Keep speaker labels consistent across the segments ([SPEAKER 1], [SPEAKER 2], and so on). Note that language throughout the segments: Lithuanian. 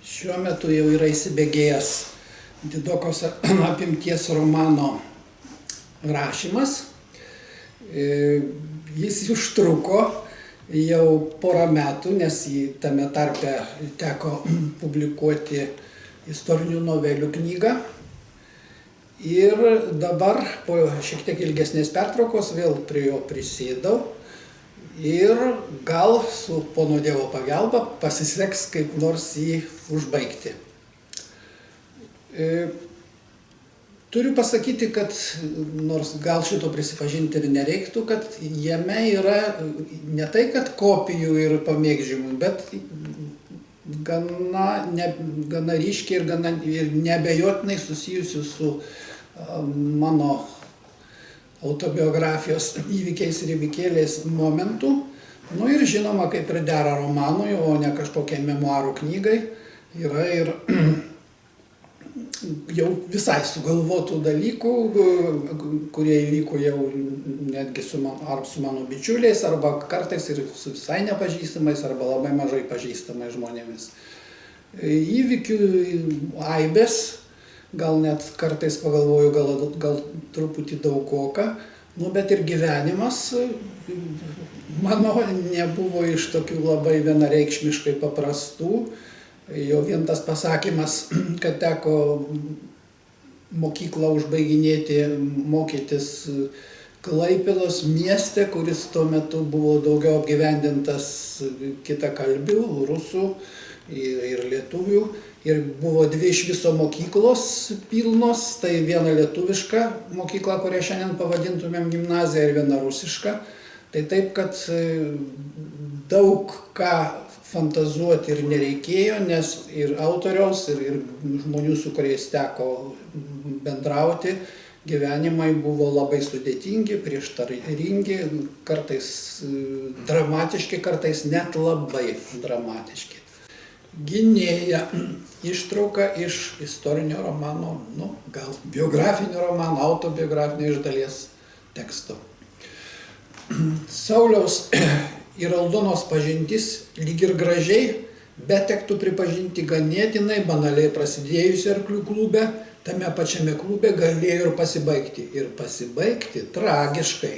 [SPEAKER 1] Šiuo metu jau yra įsibėgėjęs didokos apimties romano rašymas. Jis užtruko jau porą metų, nes jį tame tarpe teko publikuoti istorinių novelių knygą. Ir dabar po šiek tiek ilgesnės pertraukos vėl prie jo prisėdau ir gal su pono Dievo pagalba pasiseks kaip nors jį užbaigti. Turiu pasakyti, kad nors gal šito prisipažinti ir nereiktų, kad jame yra ne tai, kad kopijų ir pamėgdžiamų, bet gana ryškiai ir neabejotinai susijusių su mano autobiografijos įvykiais ir įvykėliais momentų. Nu ir žinoma, kaip ir dera romanui, o ne kažkokiai memuarų knygai, yra ir jau visai sugalvotų dalykų, kurie įvyko jau netgi su mano bičiuliais, arba kartais ir su visai nepažįstamais, arba labai mažai pažįstamais žmonėmis. Įvykių aibės, gal net kartais pagalvoju, gal truputį daugoka, bet ir gyvenimas mano nebuvo iš tokių labai vienareikšmiškai paprastų. Jau vien tas pasakymas, kad teko mokyklą užbaiginėti, mokytis Klaipėdos mieste, kuris tuo metu buvo daugiau apgyvendintas kitakalbių, rusų ir lietuvių. Ir buvo dvi iš viso mokyklos pilnos, tai viena lietuviška mokykla, kurią šiandien pavadintumėm gimnaziją, ir viena rusiška. Tai taip, kad daug ką fantazuoti ir nereikėjo, nes ir autoriaus, ir žmonių, su kuriais teko bendrauti, gyvenimai buvo labai sudėtingi, prieštaringi, kartais dramatiški, kartais net labai dramatiški. Gynėja ištrauka iš istorinio romano, gal biografinio romano, autobiografinio iš dalies teksto. Sauliaus ir Aldonos pažintis lyg ir gražiai, bet tektų pripažinti ganėtinai banaliai prasidėjusi Arklių klube, tame pačiame klube galėjo ir pasibaigti. Ir pasibaigti tragiškai.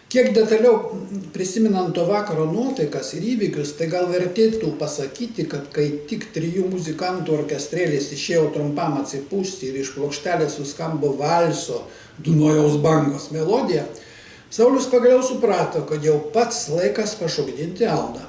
[SPEAKER 1] Kiek detaliau prisiminant to vakaro nuotaikas ir įvykius, tai gal vertėtų pasakyti, kad kai tik 3 muzikantų orkestrėlis išėjo trumpam atsipūsti ir iš plokštelės suskambo valso Dunojaus bangos melodija, Saulius pagaliau suprato, kad jau pats laikas pašokdinti Aldą.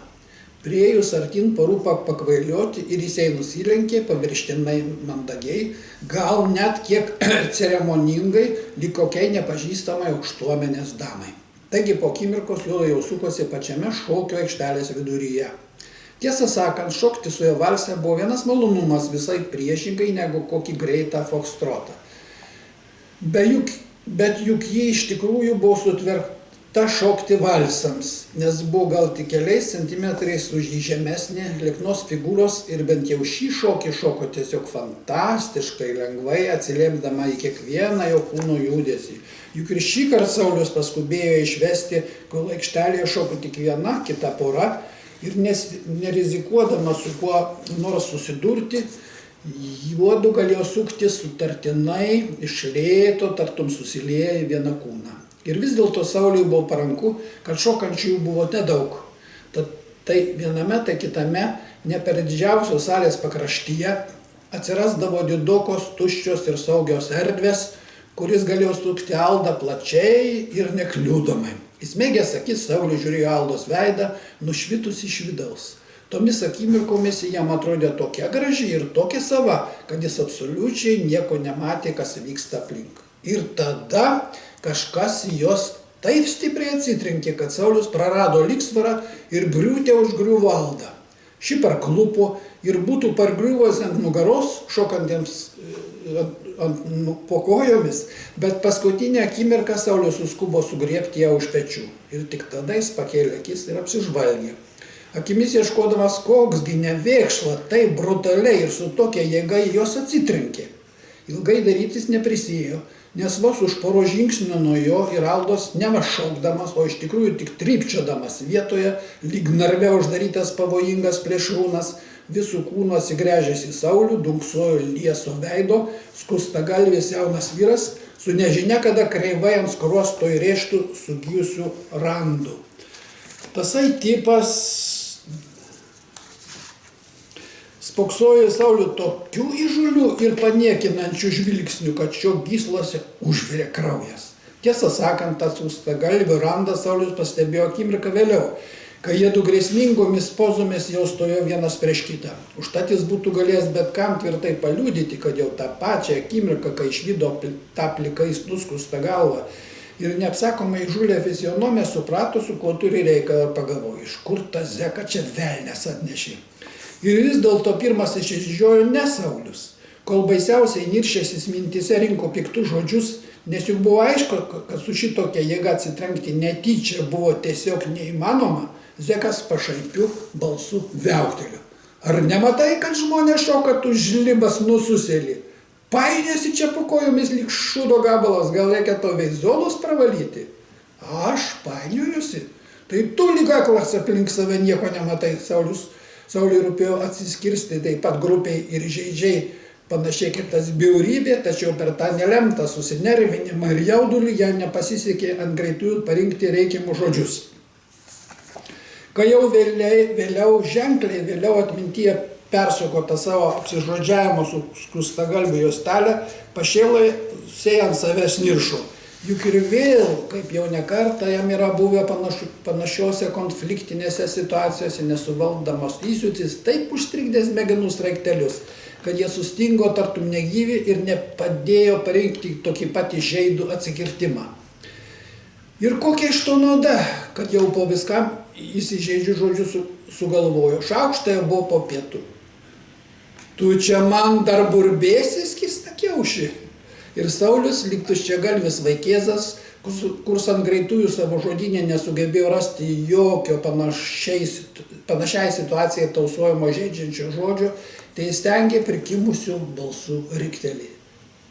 [SPEAKER 1] Priėjus artin parūpą pakvailioti ir jis jai nusilenkė, pamirštinai mandagiai, gal net kiek ceremoningai, lyg kokiai nepažįstamai aukštuomenės damai. Taigi po akimirkos jau sukosi pačiame šokio aikštelės viduryje. Tiesą sakant, šokti su jo valse buvo vienas malonumas, visai priešingai negu kokį greitą fokstrotą. Bet juk ji iš tikrųjų buvo sutverta šokti valsams, nes buvo gal tik keliais centimetrais už jį žemesnė, lieknos figūros ir bent jau šį šokį šoko tiesiog fantastiškai, lengvai atsiliepdama į kiekvieną jo kūno judesį. Juk ir šį kartą Saulius paskubėjo išvesti, kol aikštelėje šoko tik viena, kita pora, ir nerizikuodama su kuo nors susidurti, juodu galėjo sukti sutartinai, iš lėto, tartum susilieję į vieną kūną. Ir vis dėlto Sauliui buvo paranku, kad šokančiųjų buvo nedaug. Tad tai viename, tai kitame, ne per didžiausios salės pakraštyje, atsirasdavo didokos, tuščios ir saugios erdvės, kuris galėjo sukti Aldą plačiai ir nekliudomai. Įsmeigęs akis, Saulius žiūrėjo Aldos veidą, nušvitus iš vidaus. Tomis akimirkomis jam atrodė tokia graži ir tokia sava, kad jis absoliučiai nieko nematė, kas vyksta aplink. Ir tada kažkas jos taip stipriai atsitrenkė, kad Saulius prarado lygsvarą ir griūtė užgriuvo Aldą. Ši parklupo ir būtų pargriuvęs ant nugaros, šokantiems po kojomis, bet paskutinę akimirką Saulius suskubo sugriebti ją už pečių. Ir tik tada jis pakėlė akis ir apsižvalgė. Akimis ieškodamas, koksgi nevėkšla, taip brutaliai ir su tokia jėga jos atsitrenkė. Ilgai darytis neprisėjo, nes vos už poro žingsnių nuo jo ir Aldos nemašokdamas, o iš tikrųjų tik trypčiodamas vietoje, lyg narve uždarytas pavojingas plėšrūnas, visų kūno atsigręžęs į Saulių, dunksojo lieso veido, skustagalvis jaunas vyras, su nežinia kada kreivai ant skruosto įrėžtų sugijusių randų. Tasai tipas spoksojo į Saulių tokių įžūlių ir paniekinančių žvilgsnių, kad šio gyslose užvirė kraujas. Tiesą sakant, tas skustagalvio randą Saulius pastebėjo akimirką vėliau, kai jiedu grėsmingomis pozomis jau stovėjo vienas prieš kitą. Užtat jis būtų galėjęs bet kam tvirtai paliudyti, kad jau tą pačią akimirką, kai išvydo tą plikais nuskustą galvą ir neapsakomai įžūlę fizionomiją, suprato, su kuo turi reikalą, pagalvojo, iš kur tą zeką čia velnias atnešė. Ir vis dėlto pirmas išsižiojo ne Saulius, kol baisiausiai niršęsis mintise rinko piktus žodžius, nes juk buvo aišku, kad su šitokia jėga atsitrenkti netyčia buvo tiesiog neįmanoma, zekas pašaipiu balsu viauktelio. Ar nematai, kad žmonės šoka, tu žlibas nususėlį? Painiesi čia po kojomis lyg šūdo gabalas, gal reikia to veizolus pravalyti? Aš painiojusi? Tai tu lyg aklas aplink save nieko nematai. Sauliui rūpėjo atsiskirsti taip pat grupiai ir žaidžiai, panašiai kaip tas bjaurybė, tačiau per tą nelemtą susinervinimą ir jaudulį jam nepasisekė ant greitųjų parinkti reikiamus žodžius. Kai jau ženkliai vėliau atmintyje persuko tą savo apsižodžiavimo su skustagalviu juostelę, pašėlai sėjant savęs niršo. Juk ir vėl, kaip jau ne kartą, jam yra buvę panašiose konfliktinėse situacijose nesuvaldamas įsiūtis, taip užstrigdė smegenų sraigtelius, kad jie sustingo tartum negyvi ir nepadėjo parinkti tokį patį žeidų atsikirtimą. Ir kokia iš to nauda, kad jau po viskam įsižeidžių žodžių sugalvojo. Šaukštai buvo po pietų. Tu čia man dar burbėsi, skystakiauši. Ir Saulius, lyg tuščiagalvis vaikėzas, kurs ant greitųjų savo žodynė nesugebėjo rasti jokio panašiai situacijai tausojimo žeidžiančio žodžio, tai stengė prikimusių balsų riktelį.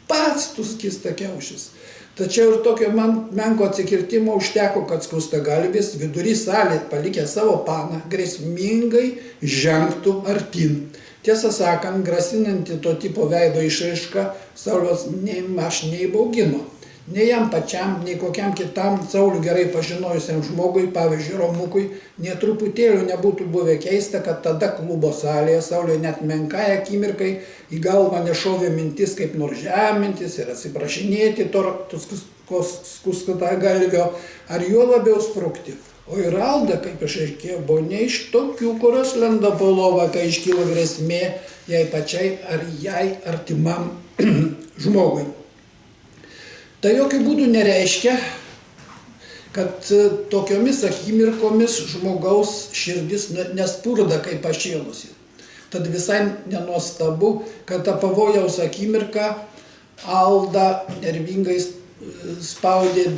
[SPEAKER 1] Pats tu skystakiaušis. Tačiau ir tokio menko atsikirtimo užteko, kad skustagalvis vidury salė, palikę savo paną, grėsmingai žengtų artin. Tiesą sakant, grasinanti to tipo veido išraiška Sauliaus nei aš neįbaugino. Nei jam pačiam, nei kokiam kitam Saulių gerai pažinojusiam žmogui, pavyzdžiui, Romukui, nė truputėlių nebūtų buvę keista, kad tada klubo salėje Sauliui net menkai akimirkai į galvą nešovė mintis kaip nors žemintis ir atsiprašinėti to skustagalvio, ar juo labiau sprukti. O ir Alda, kaip išaiškėjo, buvo ne iš tokių, kurios lenda po lovą, kai iškyla grėsmė jai pačiai ar jai artimam žmogui. Tai jokių būdų nereiškia, kad tokiomis akimirkomis žmogaus širdis nespurda kaip pašėlusi. Tad visai nenuostabu, kad tą pavojaus akimirką Alda nervingai spaudė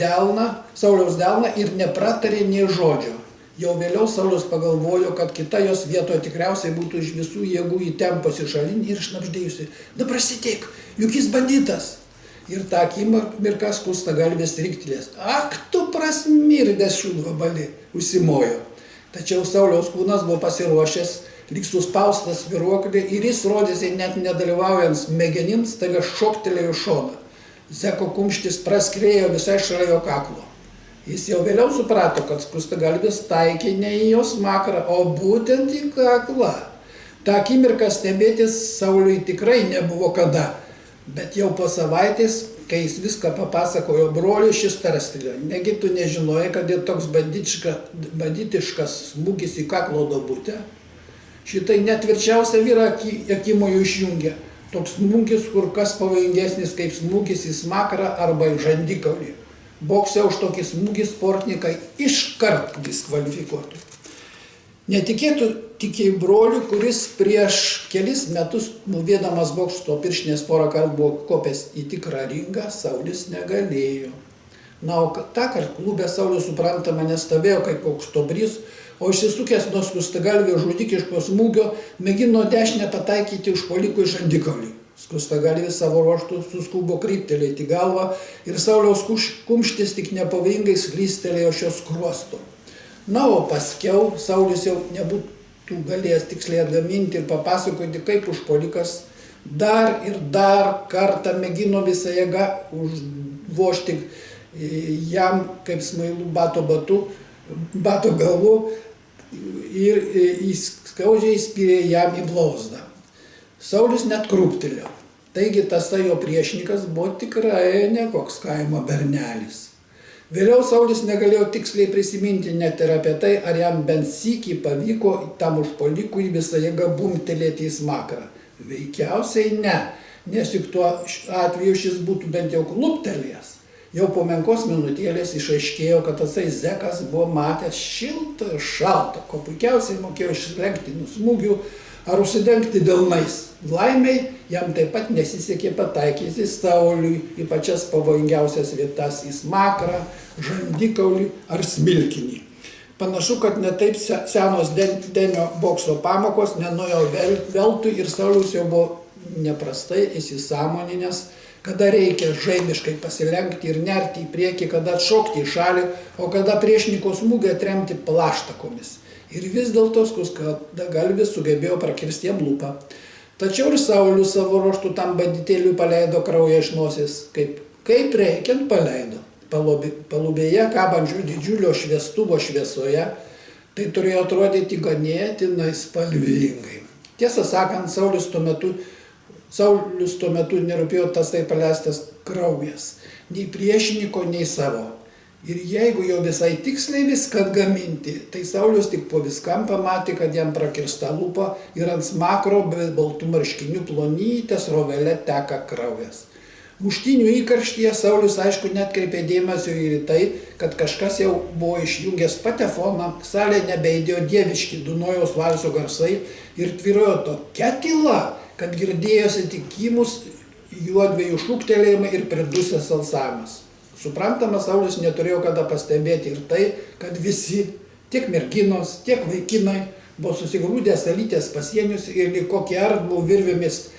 [SPEAKER 1] Sauliaus delną ir nepratarė nė žodžio. Jau vėliau Saulius pagalvojo, kad kita jos vietoje tikriausiai būtų iš visų jėgų įtempusi šalin ir šnabždėjusi. Na prasitėk, juk jis banditas. Ir tą akimirką skustagalvis riktelės. Ak, tu prasmirdęs šūdvabalį, užsimojo. Tačiau Sauliaus kūnas buvo pasiruošęs, lyg suspaustas viruoklį ir jis rodėsi net nedalyvaujant smegenims, staiga šoktelėjo šoną. Zeko kumštis praskrėjo visai šalia jo kaklo. Jis jau vėliau suprato, kad skustagalvis taikė ne į jos makrą, o būtent į kaklą. Ta akimirką stebėtis Sauliui tikrai nebuvo kada, bet jau po savaitės, kai jis viską papasakojo broliui, šis tarstelėjo. Negi tu nežinojai, kad ir toks banditiškas smūgis į kaklo duobutę? Šitai net tvirčiausia vyra akimojo išjungia. Toks smūgis kur kas pavojingesnis kaip smūgis į smakrą arba į žandikaulį. Bokse už tokį smūgį sportininkai iškart diskvalifikuotų. Netikėtų tik į brolių, kuris prieš kelis metus, mūvėdamas bokšto pirštinės porą kartų buvo kopęs į tikrą ringą, Saulis negalėjo. Na, o tąkart klube Saulius suprantama nestabėjo kaip aukštobrys, o išsisukęs nuo skustagalvio žudikiško smūgio mėgino dešinę pataikyti užpuolikui žandikaulį. Skustagalvis savo ruožtu suskubo kryptelėti galvą ir Sauliaus kumštis tik nepavojingai slystelėjo šios skruosto. Na, o paskiau Saulis jau būtų galėjęs tiksliai atgaminti ir papasakoti, kaip užpuolikas dar ir dar kartą mėgino visą jėgą užvožti jam kaip smailų bato galu ir skaudžiai įspyrė jam į blauzdą. Saulius net krūptelėjo. Taigi tas jo priešininkas buvo tikrai ne koks kaimo bernelis. Vėliau Saulius negalėjo tiksliai prisiminti net ir apie tai, ar jam bent sykį pavyko tam užpuolikui visą jėgą bumtelėti į smakrą. Veikiausiai ne, nes juk tuo atveju šis būtų bent jau kluptelėjęs. Jau po menkos minutėlės išaiškėjo, kad tasai zekas buvo matęs šiltą ir šaltą, ko puikiausiai mokėjo išlenkti nuo smūgių ar užsidengti delnais. Laimiai jam taip pat nesisekė pataikyti Sauliui į pačias pavojingiausias vietas, į smakrą, žandikaulį ar smilkinį. Panašu, kad netaip senos Denio bokso pamokos nenuėjo veltui ir Saulius jau buvo neprastai įsisąmoninęs, kada reikia žaibiškai pasilenkti ir nerti į priekį, kada atšokti į šalį, o kada priešininko smūgį atremti plaštakomis. Ir vis dėlto skustagalvis sugebėjo prakirsti jam lūpą. Tačiau ir Saulius savo ruožtu tam banditėliui paleido kraują iš nosies, kaip reikiant paleido. Palubėje kabančių didžiulio šviestuvo šviesoje, tai turėjo atrodyti ganėtinai spalvingai. Tiesą sakant, Saulius tuo metu nerūpėjo tasai paleistas kraujas, nei priešininko, nei savo. Ir jeigu jau visai tiksliai viską atgaminti, tai Saulius tik po viskam pamatė, kad jam prakirsta lūpa ir ant smakro be baltų marškinių plonytės rovele teka kraujas. Muštynių įkarštyje Saulius aišku netkreipė dėmesio ir į tai, kad kažkas jau buvo išjungęs patefoną, salėje nebeidėjo dieviški Dunojaus valso garsai ir tvyrojo tokia tyla, kad girdėjosi tik kymus juodviejų šūktelėjimai ir pridusęs alsavimas. Suprantama, Saulius neturėjo kada pastebėti ir tai, kad visi, tiek merginos, tiek vaikinai, buvo susigrūdę salytės pasienius ir lyg kokie ardbų virvėmis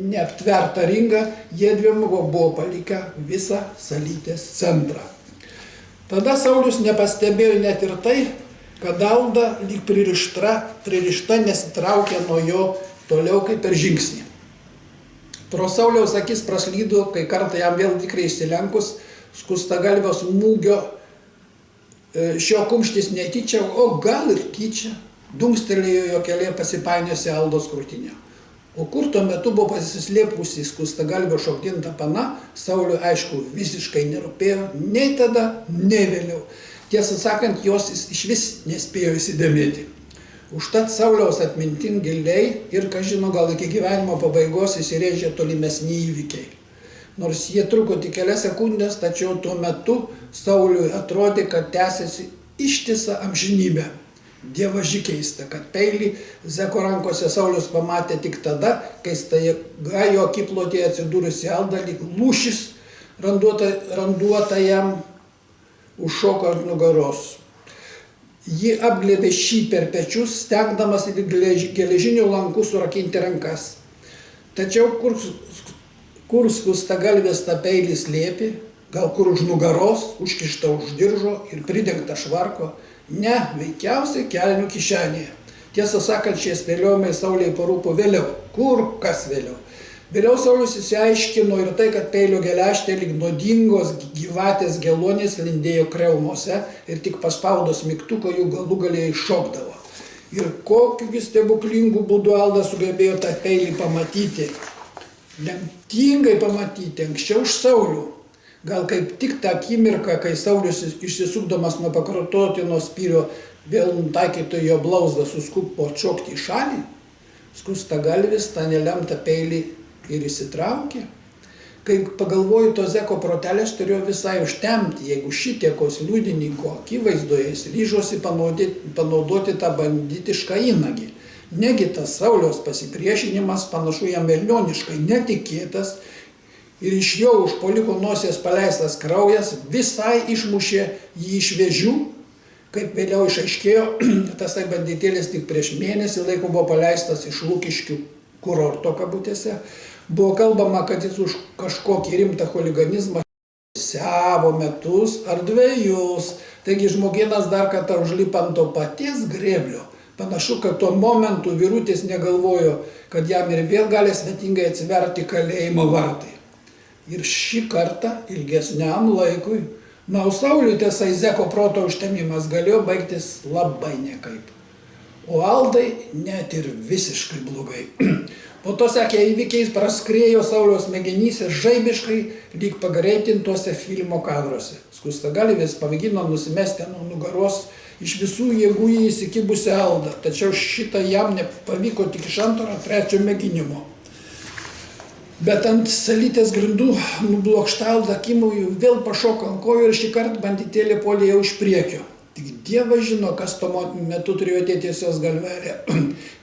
[SPEAKER 1] neaptvertą ringą, jiedviem buvo palikę visą salytės centrą. Tada Saulius nepastebėjo net ir tai, kad Alda lyg pririšta nesitraukė nuo jo toliau kaip per žingsnį. Pro Sauliaus akis praslydo, kai kartą jam vėl tikrai išsilenkus, skustagalvio smūgio šio kumštis netyčia, o gal ir tyčia, dunkstelėjo jo kelyje pasipainiosi Aldos krūtinę. O kur tuo metu buvo pasislėpusi skustagalvio šokdinta pana, Sauliui aišku visiškai nerūpėjo, nei tada, nei vėliau. Tiesą sakant, jos išvis nespėjo įsidėmėti. Užtat Sauliaus atmintin giliai ir, ką žino, gal iki gyvenimo pabaigos įsirėžė tolimesni įvykiai. Nors jie truko tik kelias sekundės, tačiau tuo metu Sauliui atrodė, kad tęsiasi ištisą amžinybę. Dievaži keista, kad peilį zeko rankose Saulius pamatė tik tada, kai staiga jo akiplotėje atsidūrusi Alda lyg lūšis randuota jam užšoko ant nugaros. Ji apglėbė šį per pečius, stengdamas geležinių lankų surakinti rankas. Tačiau kur skustagalvės tą peilį slėpė, gal kur už nugaros, užkišta už diržo ir pridengta švarko, ne, veikiausiai kelnių kišenėje. Tiesą sakant, šie spėliojimai Sauliai parūpo vėliau. Kur kas vėliau? Vėliau Saulius įsiaiškino ir tai, kad peilio geležtė lyg nuodingos gyvatės gelonės lindėjo kreumuose ir tik paspaudus mygtuką jų galų galiai iššokdavo. Ir kokiu stebuklingų būdu Alda sugebėjo tą peilį pamatyti. Lemtingai pamatyti, anksčiau už Saulių. Gal kaip tik tą akimirką, kai Saulius išsisukdamas nuo pakartotino spyrio vėl nutaikyto jo blauzdą suskupo atšokti į šalį, skustagalvis tą nelemtą peilį ir įsitraukė. Kai pagalvoju, to zeko protelės turėjo visai užtemti, jeigu šitiekos liudininko akivaizdoje jis ryžosi panaudoti tą banditišką įnagį. Negi tas Sauliaus pasipriešinimas panašu jam velnioniškai netikėtas ir iš jo užpuoliko nosies paleistas kraujas visai išmušė jį iš vėžių, kaip vėliau išaiškėjo, tasai banditėlis tik prieš mėnesį laiko buvo paleistas iš Lukiškių kurorto kabutėse. Buvo kalbama, kad jis už kažkokį rimtą chuliganizmą savo metus ar 2. Taigi žmogėnas dar kartą užlipa ant to paties grėblio. Panašu, kad tuo momentu vyrutis negalvojo, kad jam ir vėl gali svetingai atsiverti kalėjimo vartai. Ir šį kartą ilgesniam laikui Nausauliui tas Aizeko proto užtemimas galėjo baigtis labai nekaip. O Aldai net ir visiškai blogai. Po to sekė įvykiais praskriejo Sauliaus smegenyse žaibiškai, lyg pagreitintuose filmo kadruose. Skustagalvis pamėgino nusimesti nuo nugaros iš visų jėgų į įsikibusią Aldą, tačiau šitą jam nepavyko tik iš antro, trečio mėginimo. Bet ant salytės grindų nublokšta Alda Kimui vėl pašoko ant kojų ir šį kartą banditėlė puolė jau iš priekio. Tik Dievas žino, kas tuo metu turėjo ateities jos galvelė,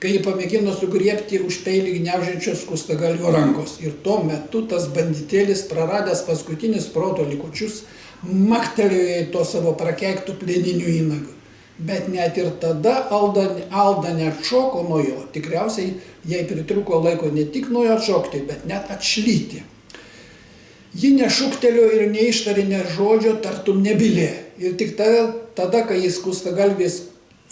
[SPEAKER 1] kai ji pamėgino sugriebti už peilį gniaužiančios Skustagalvio rankos. Ir tuo metu tas banditėlis, praradęs paskutinius proto likučius, maktelėjo į to savo prakeiktų plieninių įnagių. Bet net ir tada Alda neatšoko nuo jo. Tikriausiai jai pritruko laiko ne tik nuo jo atšokti, bet net atšlyti. Ji nešūktelėjo ir neištarė nė žodžio, tartum nebylė. Ir tik tada, kai jis Skustagalvis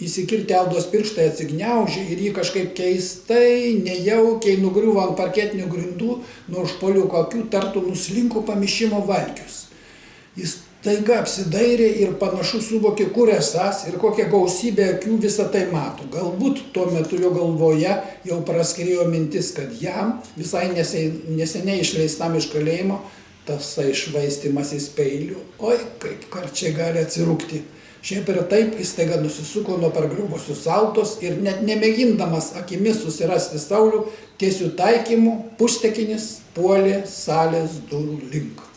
[SPEAKER 1] įsikirtę Aldos pirštai atsigniaužė ir jį kažkaip keistai, nejaukiai nugriuvo ant parketinių grindų, nuo užpuoliuko akių tartum nuslinko pamišimo valkius. Jis taiga apsidairė ir panašu suvokė, kur esąs ir kokią gausybę akių visą tai mato. Galbūt tuo metu jo galvoje jau praskriejo mintis, kad jam visai neseniai išleistam iš kalėjimo tasai švaistymasis peiliu. Oi, kaip karčiai gali atsirūkti. Šiaip ir taip jis staiga nusisuko nuo pargriuvusios Aldos ir net nemėgindamas akimis susirasti Saulių, tiesiu taikymu pustekinis puolė salės durų link.